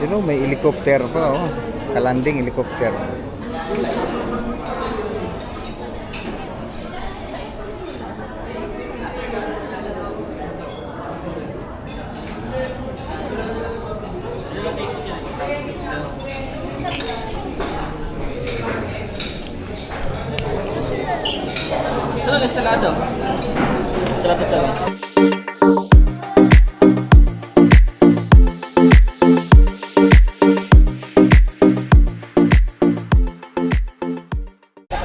You know, may helicopter pa, oh. Kalanding helicopter. Ito, salado. Salado ito.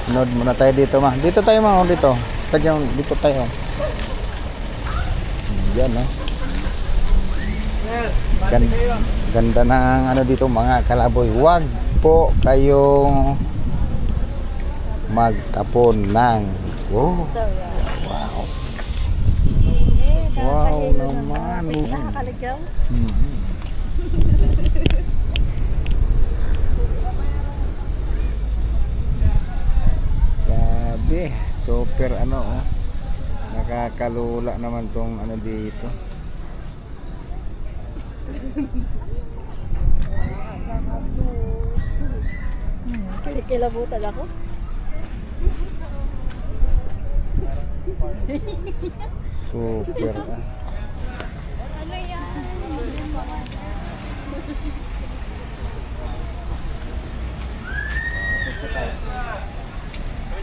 Nood muna tayo dito, ma. Dito tayo, ma. Dito. Dito tayo. Yan, no? Ganda ng ano dito, mga kalaboy. Huwag po kayong magtapon ng wow. Wow naman. Grabe, super ano, oh. Nakakalula naman tong ano dito. Kinikilabutan ako. Super, ah. Ano yan?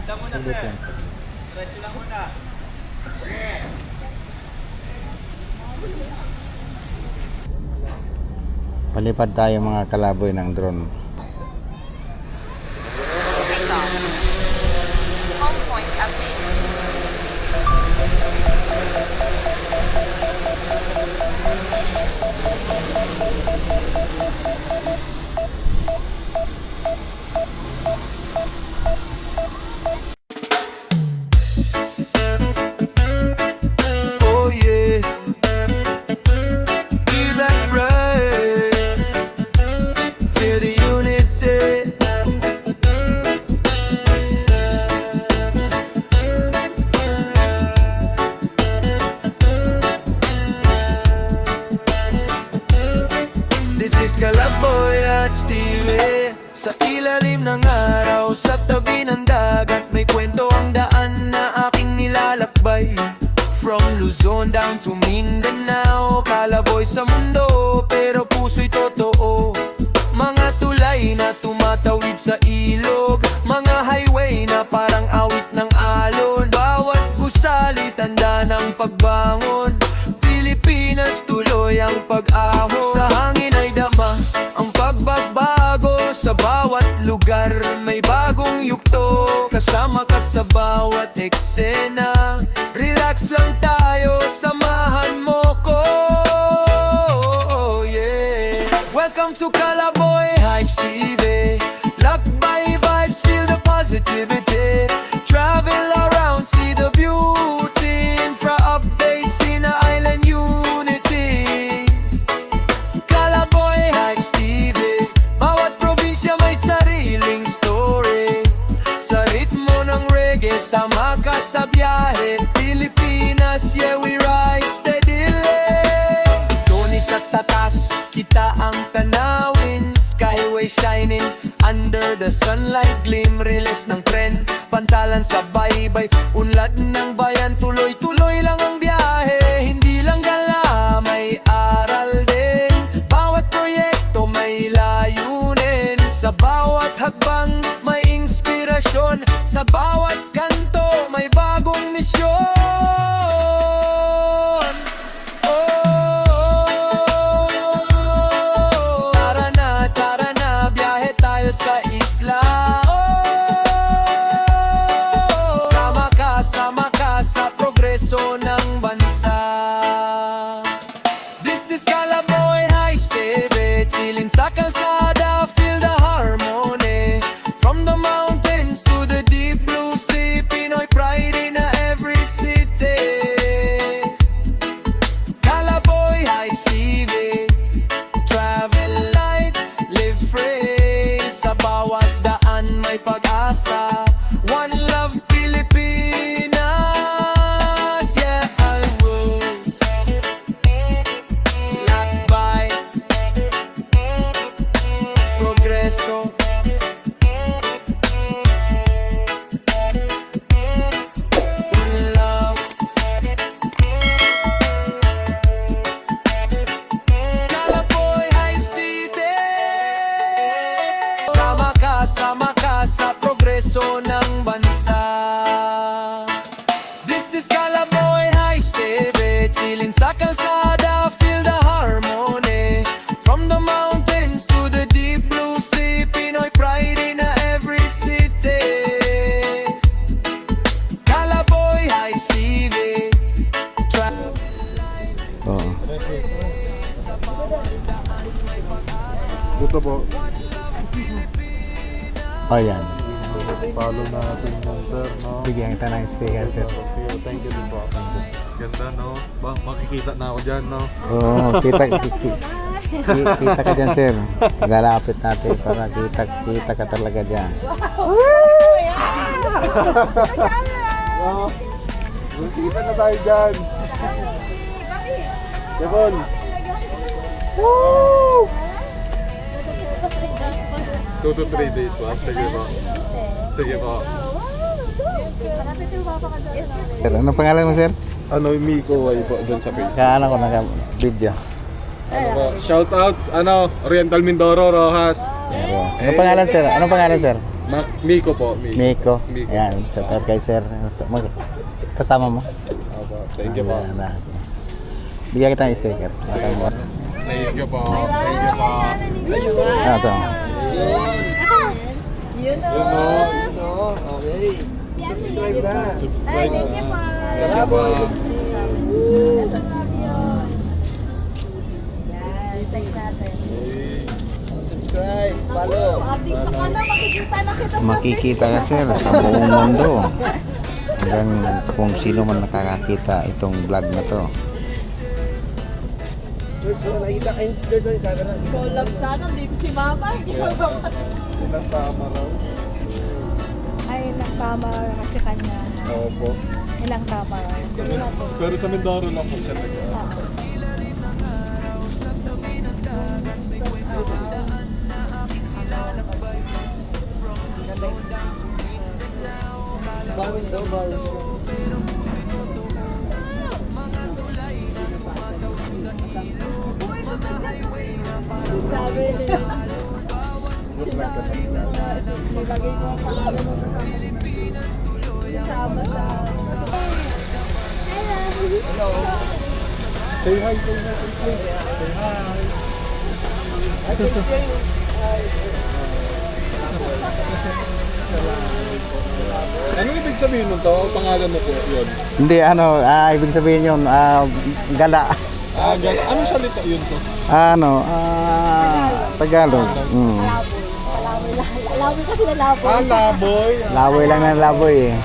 Saglit lang. Palipad tayo mga kalaboy ng drone. Home point update. Oh yeah, feel that rise, feel the unity. This is Kalaboy HTV. Sa ilalim ng araw, sa tabi ng dagat, may kwento ang daan na aking nilalakbay. From Luzon down to Mindanao, Kalaboy sa mundo, pero puso'y totoo. Mga tulay na tumatawid sa ilog, mga highway na parang awit ng alon. Bawat gusali tanda ng pagbangon, Pilipinas tuloy ang pag-ahon. Sa hangin ay dama ang pagbabago, sa bawat lugar may bagong yugto. Kasama ka sa bawat eksena, relax lang tayo, samahan mo ko. Yeah. Welcome to Kalaboy Heights TV. Lakbay vibes, feel the positivity. Travel around, see the beauty. Infra updates in the island unity. Kalaboy Heights TV. Bawat probinsya may sariling story. Sa ritmo ng reggae, sama ka sa biyahe. Pilipinas, yeah, we rise steadily. Doni sa tatas, kita ang tanawin. Skyway shining, under the sunlight gleam. Release ng tren, pantalan sa baybay. Unlad ng bayan, tuloy-tuloy lang ang biyahe. Hindi lang gala, may aral din. Bawat proyekto may layunin. Sa bawat hakbang may inspirasyon. Sa bawat kanto may bagong misyon. Oh, tara na, biyahe tayo sa isla. Oh, sama ka Ito po. Oh, yan. Follow natin yan, sir, no? Bigyan kita ng sticker, sir. Sige, thank you din po. Ganda, no? Makikita na ako dyan, no? Oo, kita ka dyan, sir. Lalapit natin para kita ka talaga dyan. Wow! Kita na tayo dyan! Devon! Woo! 2 to 3 days po. Sige po. Sige po. Sir, ano pangalan mo, sir? Ano, Miko ay po dyan sa Facebook. Sa ano ko naka-video. Ano po? Shout out, Oriental Mindoro, Rojas. Ano pangalan, sir? Ano pangalan, sir? Miko po. Miko. Miko. Ayan, sa kay sir. Kasama mo? Opo, thank you po. Ayan, bigyan kita ng sticker. Thank you po. Thank you po. Ano to? Yun o. Okay. Subscribe na. Ay, Subscribe thank you po. Thank you po. Check natin. Subscribe. Follow. Update ka na, makikita na kita. Makikita ka, sir, sa buong mundo. Hanggang kung sino man nakakakita itong vlog na to. Collab sana, dito si Mama. Ilang tama raw? Ay, ilang tama kasi kanya. Opo. Ilang tama. Pero sa Mindoro lang po siya nag Sabi niya. Nilagay ko ang pangalan mo kasama sa... Hello. Say hi to natin, please. Say hi. Ano ibig sabihin mo to? Pangalan mo po yun? Hindi, ibig sabihin yun, gala. Ano salita yun to? Tagalog. Laboy kasi na laboy. Laboy. Laboy lang ng laboy eh.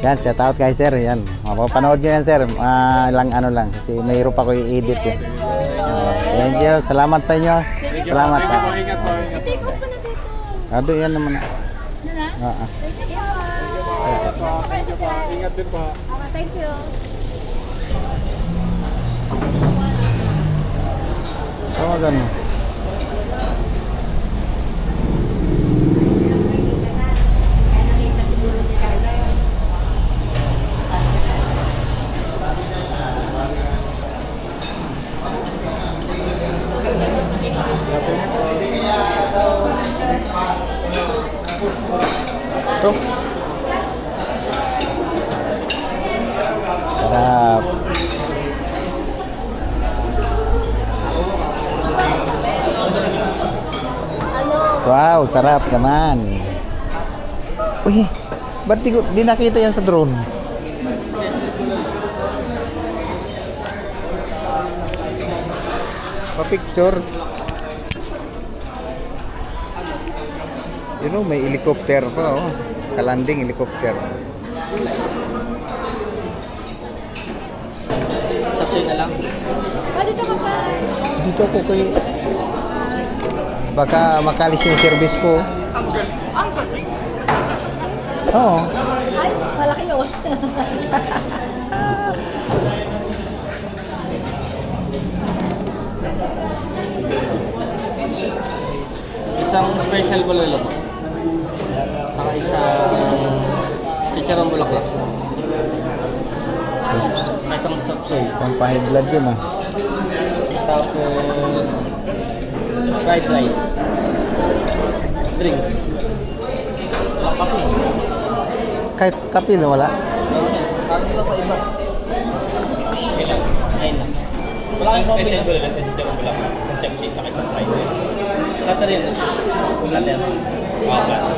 Yan, shout out kay sir. Yan. Mapapanood nyo yan, sir. Lang lang. Kasi mahirap ako i-edit eh. Thank you. Salamat sa inyo. Salamat. Ingat po, ingat po. Take out pa na dito. Ado, yan naman. Ano na? Thank you po. Ingat din po. Okay, thank you. Sama ganun. Ito. Sarap. Wow, sarap naman. Uy, ba't di nakita yan sa drone? Pa-picture. You know, may helicopter pa, oh. Kalanding helicopter. Tapos na lang. Dito ka pa. Dito ako kayo. Baka makalis yung service ko. Oo. Ay, malaki yun. Isang special bulalo po. Saka isang chicharong bulaklak. Isang sapsoy. Pampahid blood yun, ah. Tapos rice. Drinks. Kape. Kahit kape na wala. Ano lang sa iba? Ilan? Ayun lang. Wala kang special bulalo sa chicharon bulak. Sa chapsi, sa isang fried rice. Platter yun. Platter. Oo, platter.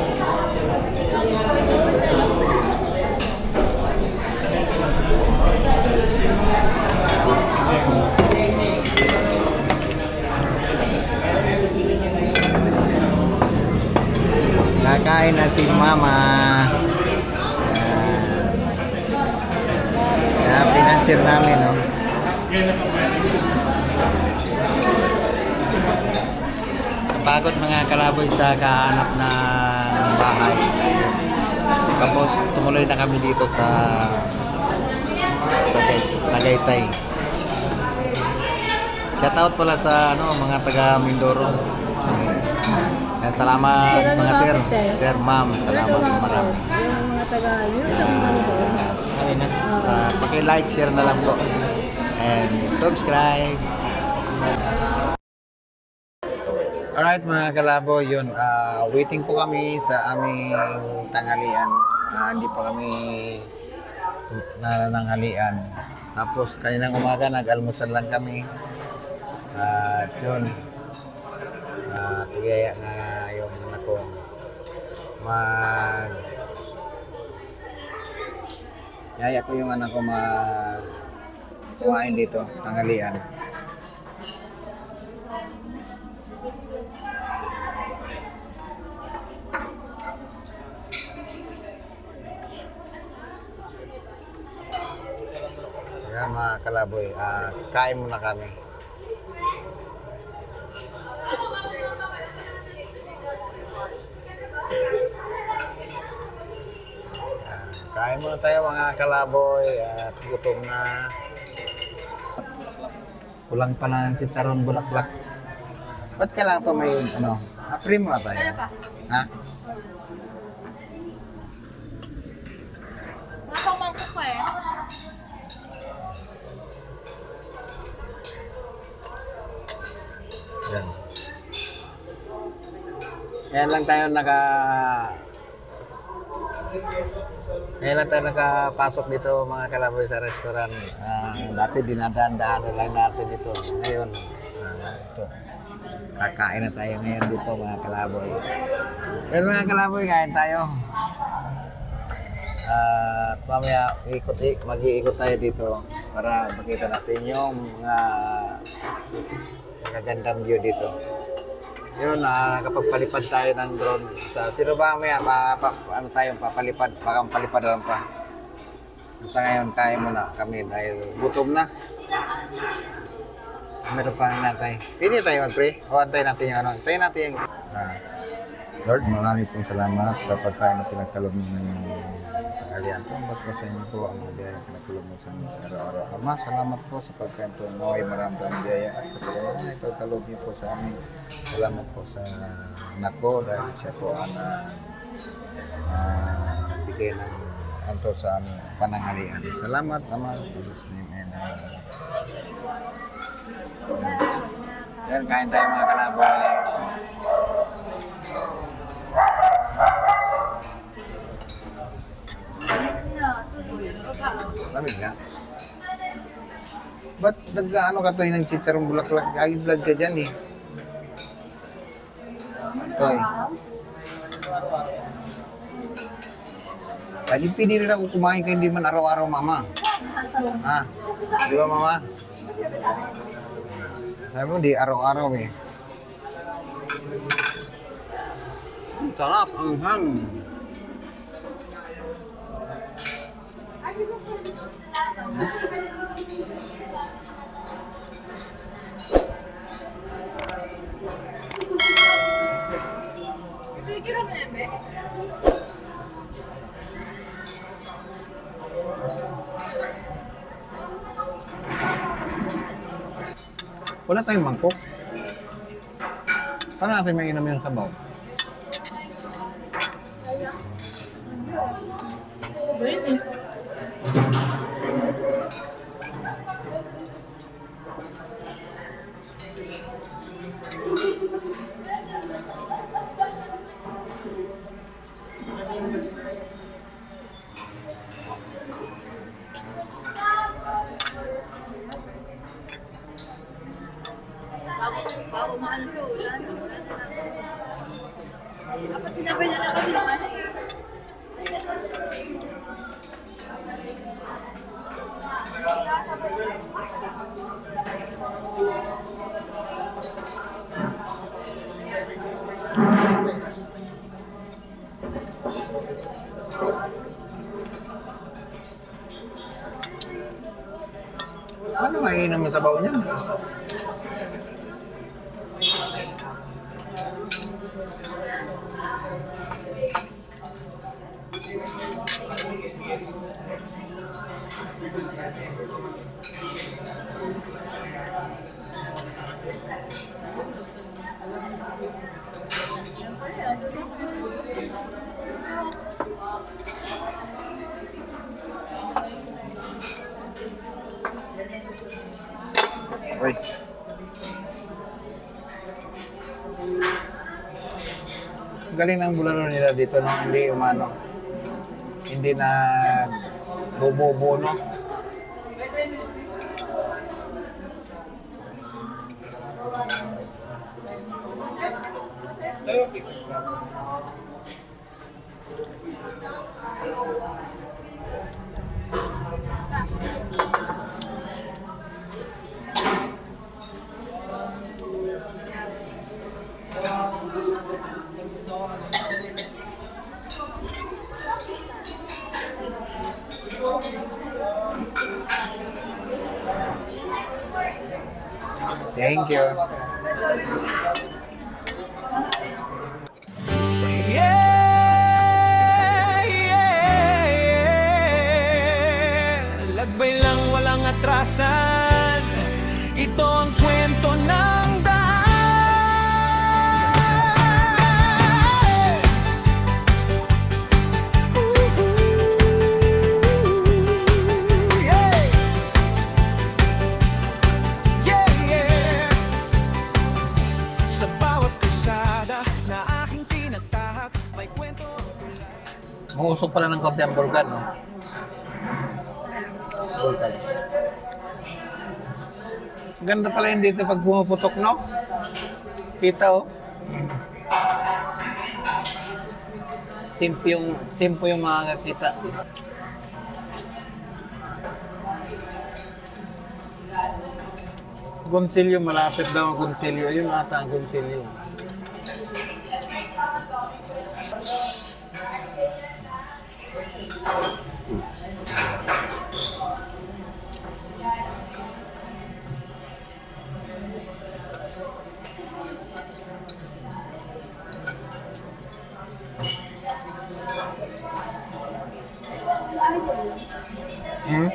Kakain na si Mama. Kaya pinansir namin, no? Napagod mga kalaboy sa kahanap ng bahay. Tapos tumuloy na kami dito sa Tagaytay. Shout out pala sa mga taga Mindoro. Yan, salamat mga sir. Sir, ma'am, salamat marami. Yung mga taga, yun ang Ayun na. Paki-like, share na lang po. And subscribe. Alright mga kalabo, yun. Waiting po kami sa aming tanghalian. Hindi pa kami nananghalian. Tapos kaninang umaga nag-almusal lang kami. At yun. Tigaya nga yung anak ko yaya ko yung anak ko kumain dito, tanghalian. Yan mga kalaboy, kain muna kami. Kain muna tayo mga kalaboy at gutom na. Kulang pa na ng chicharon bulaklak. Ba't kailangan pa may apri muna tayo? Ha? Nakapamangkok pa eh. Yan. Yan lang tayo Ngayon lang tayo nakapasok dito mga kalaboy sa restaurant. Dati dinadaan-daan lang natin ito. Ngayon, ito. Kakain na tayo ngayon dito mga kalaboy. Yan mga kalaboy, kain tayo. At mamaya mag-iikot tayo dito para makita natin yung mga magagandang view dito. Yun, nakapagpalipad tayo ng drone. Pero ba mamaya, papalipad, palipad lang pa. Sa ngayon, kain muna kami dahil gutom na. Meron pang natay. Pili tayo mag-pray. O, antayin natin yung Antayin natin yung... Lord, maraming pong salamat sa pagkain na pinagkaloob ng tanghalian po. Mas masayin po ang mga biyaya pinagkaloob mo sa amin sa araw-araw. Ama, salamat po sa pagkain po. Naway maraming ang biyaya at kasalanan na ipagkaloob niyo po sa amin. Salamat po sa anak ko dahil siya po ang bigay ng anto sa aming pananghalian. Salamat, Ama. In Jesus' name. And, yan, kain tayo mga kalaboy. Lamig nga. Ba't nag-ano ka to ng chicharong bulaklak? Agad ka dyan eh. Toy. Lagi pinili ako kumain ka hindi man araw-araw, Mama. Ha? Di ba, Mama? Sabi mo, di araw-araw eh. Sarap ang han. Wala tayong mangkok. Paano natin mainom yung sabaw? Bago mahal ko, wala na. Dapat sinabi na lang kasi naman eh. Ano mainom sa baon niya? Uy. Galing ng bulalo nila dito, no? Hindi umano. Hindi na bobo, no? Thank you. Yeah, yeah, yeah. Lagbay lang walang atrasan. Ito ang kwento ng daan. Yeah. Yeah, yeah. Sa bawat kalsada na aking tinatahak, may kwento mula. Mausok pala ng kaunti ang bulkan, no? Bulkan. Ganda pala yun dito pag pumaputok, no? Kita, oh. Timpo yung mga kita. Gonsilyo, malapit daw ang Gonsilyo. Ayun ata ang Gonsilyo. Hmm?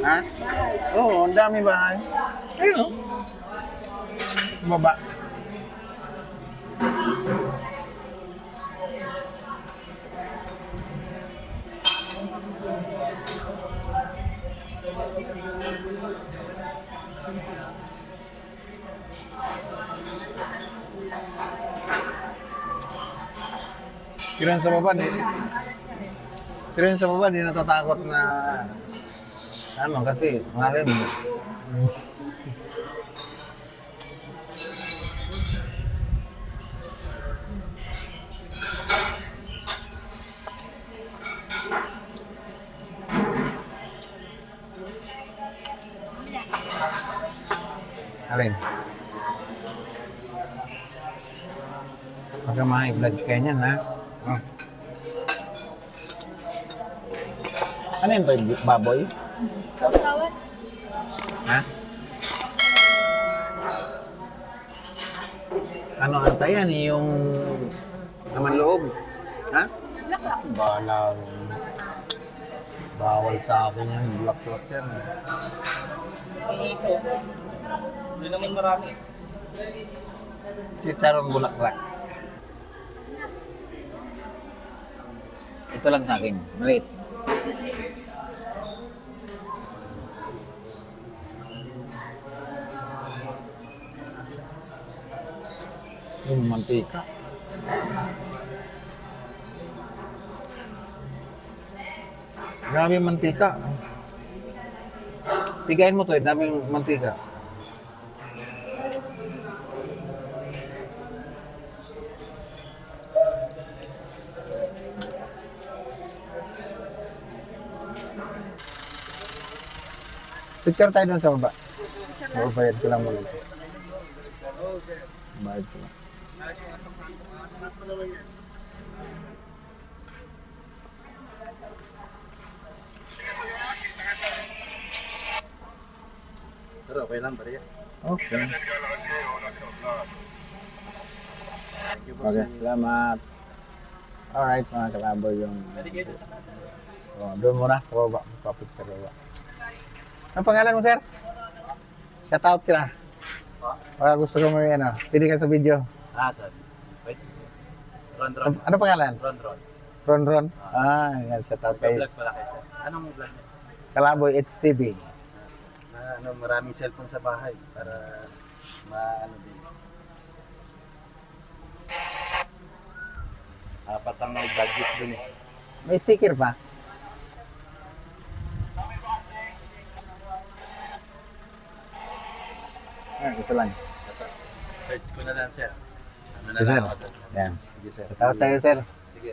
Ha? Oo, ang dami bahay. Ayun, oh. Baba. Pero sa baba, di natatakot na ano kasi malim. Alin? Pagka may blood kayo niyan, ha? Oh. Ano yun to? Baboy? Tawad. Ha? Ano ata yan? Yung naman loob? Ha? Bala. Bawal sa akin yan. Black-black yan. Hindi naman marami. Chicharon bulaklak. Ito lang sa akin. Maliit. Yung mantika. Grabe yung mantika. Pigayin mo to, dami yung mantika. Picture tayo doon sa baba. Bayad ko lang muna. Bayad ko lang. Pero okay lang, bari. Okay. Okay, salamat. Alright mga kalaboy yung... Oh, doon muna sa baba. Papicture baba. Ang pangalan mo, sir? Shout out ka na. Baka gusto ko mo yan, pili ka sa video. Sir. Wait. Ron. Ano pangalan? Ron. Ron Ron? Yan, shout out kay Vlog pala kayo, sir. Anong vlog niya? Kalaboy HTV. Maraming cellphone sa bahay para din. Apat ang may gadget dun eh. May sticker pa? Isa lang. Search ko na lang, sir. Ano na Yes, sir. lang ako dun, sir. Yan. Sige, sir. Shout out tayo, sir. Sige.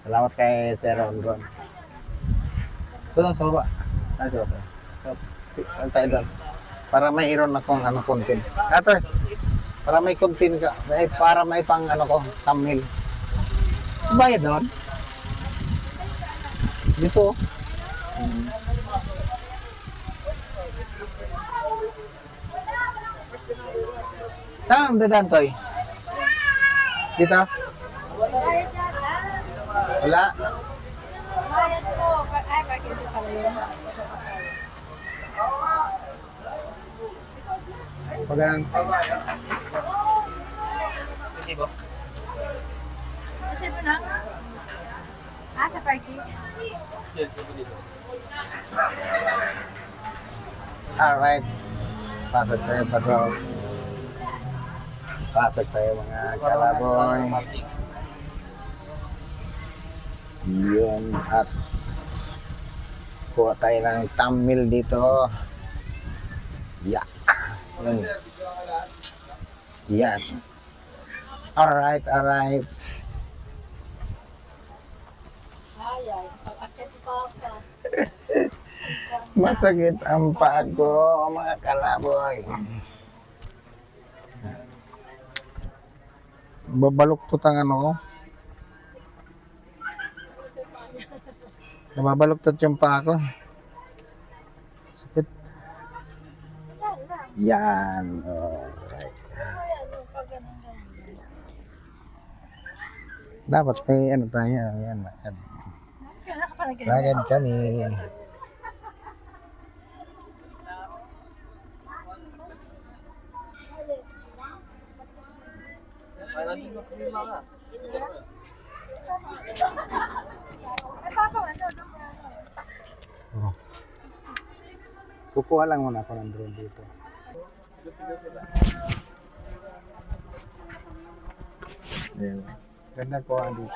Salamat kay Sir Ron Ron. Ito lang sa baba. Ay, sa baba. Saan tayo doon? Para mayroon akong content. Ate, para may content ka. Para may pang ko, thumbnail. Bayad doon? Dito. Saan ang dadaan, Toy? Dito? Wala. Bayad ko. Ay, bakit ito pala yun? Pagano? Resibo? Kasi mo na? Sa parking? Yes, dito. Alright. Pasok tayo. Pasok tayo mga kalaboy. Yun. At kuha tayo ng thumbnail dito. Yeah. Yun. Yan. Alright. Ay, pag-akit pa ako. Masakit ang paa ko, mga kalaboy. Babaluktot ang ko. Nababaluktot yung paa ko. Sakit. Yan. Alright. Dapat may tayo. Yan. Lakad kami. Kukuha lang muna ako ng drone dito. Ayan. Ganda ko dito.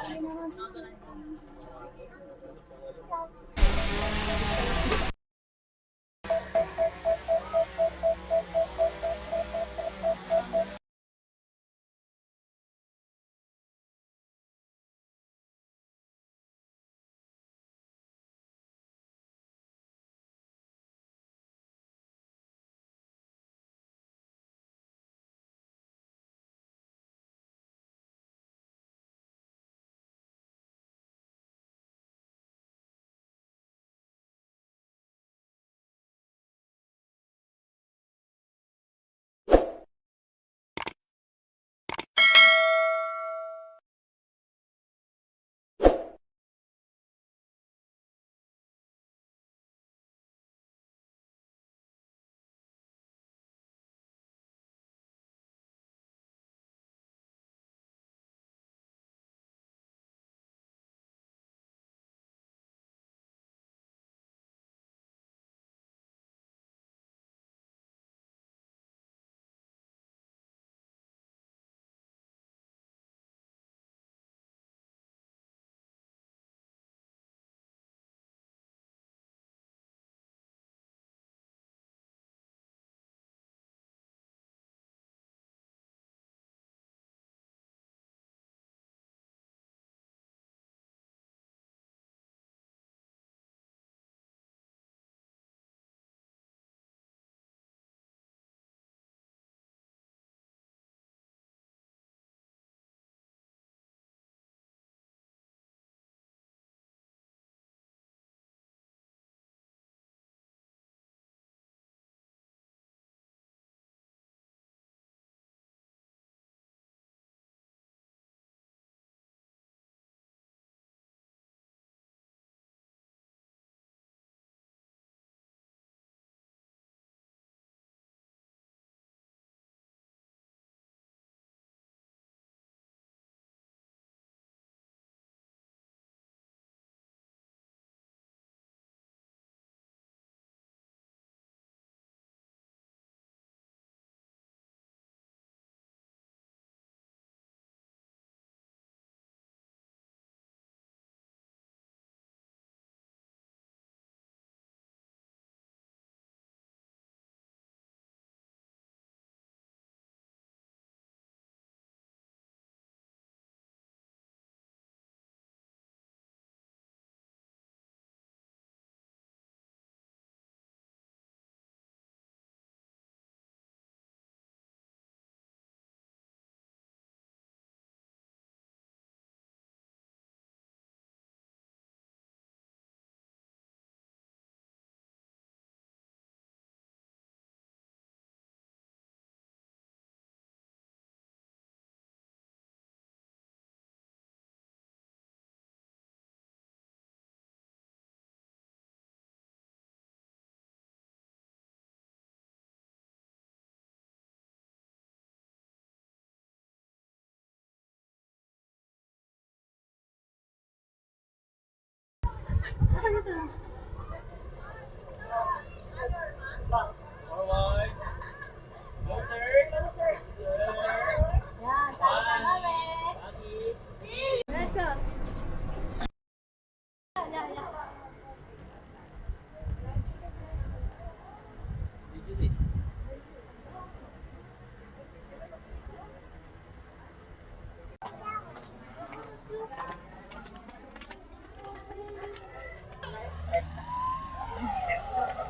Let's go.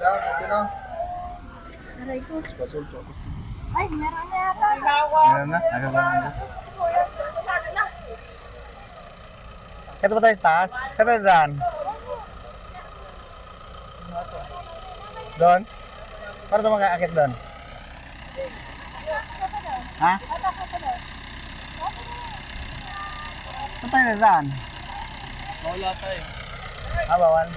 Ito na. Aray ko. Ay, meron na yata. Meron na? Ano ba? Kaya ba tayo sa taas? Saan tayo daan? Doon? Para ito makakakit doon? Ha? Saan tayo daan? Wala tayo. Bawal?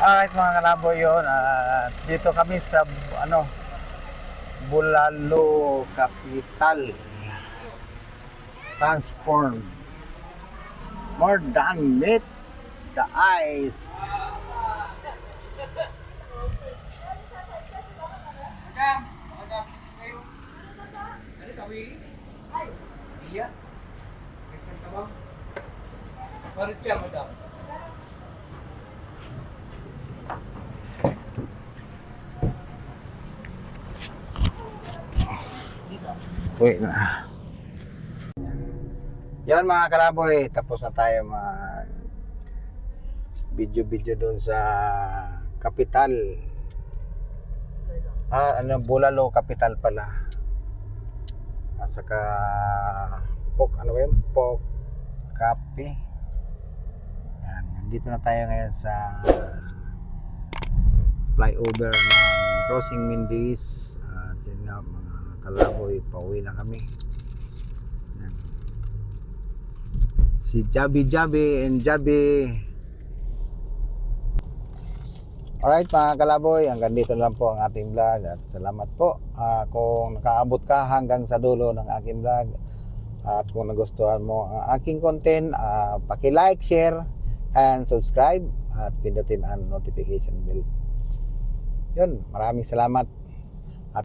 Alright mga kalaboy yun. Dito kami sa Bulalo Capital. Transform. More than meet the eyes. Uy na. Yan mga kalaboy, tapos na tayo mag video doon sa Capital. Bulalo Capital pala. At saka Pok Cafe. Yan, nandito na tayo ngayon sa flyover ng Crossing Mindis. At yun nga mga kalaboy, pauwi na kami. Yan. Si Jabi and Jabi. Alright mga kalaboy, hanggang dito lang po ang ating vlog at salamat po kung nakaabot ka hanggang sa dulo ng aking vlog at kung nagustuhan mo ang aking content, paki-like, share and subscribe at pindutin ang notification bell. Yun, maraming salamat at